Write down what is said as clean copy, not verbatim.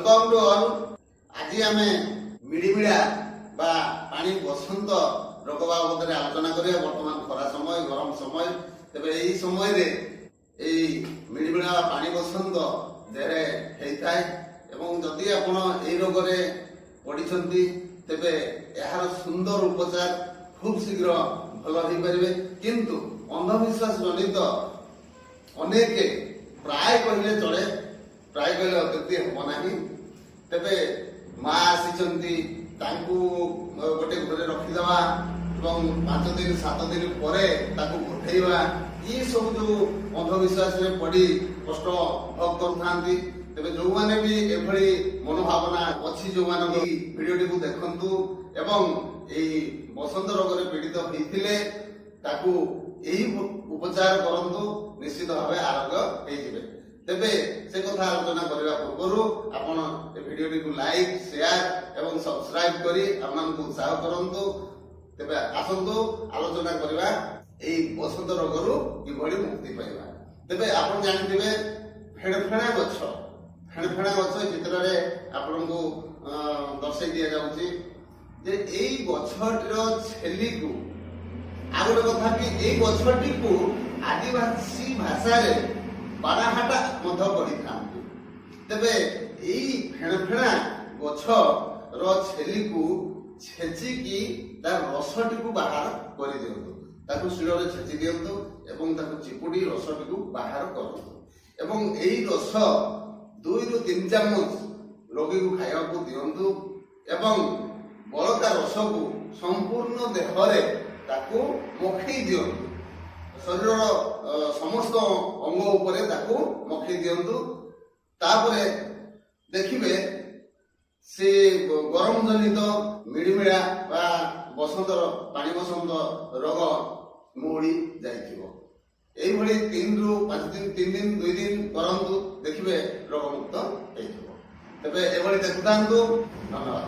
Welcome to all. आज आम मिड़मिड़ा बा पानी बसंत रोग बाबद आलोचना करिया। वर्तमान खरा समय गरम समय तेबे एही समय रे एही मिड़मिड़ा पानी बसंत देहरे हेइथाय एवं जदि आपण एही रोग रे पडिछंती तेबे एहार सुंदर उपचार खूब शीघ्र भल हो पारे। किंतु अंधविश्वास जनित अनेक प्राय कहले चले, प्राय कहले अत्युक्ति हम नहीं। तेबे माँ आसी गोटे घरे रखीदवा एवं 5 दिन 7 दिन पर उठेवा, ये सब जो अंधविश्वास रे पड़ी कष्ट भोग करथांती। तेबे जो माने भी एभली मनोभावना अछि, जो माने वीडियोटी को देखंतु एवं एई बसंत रोग रे पीड़ित होइथिले ताकू एही उपचार करंतु, निश्चित भावे आरोग्य हेजिबे। तेबे से कथा आलोचना करबा पूर्व आपण ए वीडियोटी को लाइक शेयर एवं सब्सक्राइब करी आपनको उत्साह करंतु। तेबे आसंतु आलोचना करबा एई बसंत रोगरु किभली मुक्ति पाइबा। तेबे आपण जानिथिबे फेणफेणा गछ चित्र रे आपनको दर्शाई दिया जाउची जे एई गछटिर छेली को आ गोटे कथा कि एई गछटी को आदिवासी भाषा रे बाराहाटा मध्य पड़ी था। तेबे एई फेणफेणा गछ रो छेली को छेची की तार रसटी को बाहर कर दियंतु, ताकू शिल रे छेची दियंतु एवं ताकू चिपुडी रसटी को बाहर करंतु एवं एई रस 2 ରୁ 3 ଚାମଚ रोगी को खाया को दियंतु एवं बलका रस को संपूर्ण देहरे ताकू मखई दियंतु। शरीर समस्त अंग उपरे ताकू मखई दियंतु। तापरे देखिबे से गरम जनित मिड़मिड़ा बा बसंत पानी बसंत रोग मोड़ी जाइथिबो। एई भली 3 ରୁ 5 दिन 3 दिन 2 दिन करंतु, देखिबे रोग मुक्त हेइथिबो। तबे एभली देखुतांतु। धन्यवाद।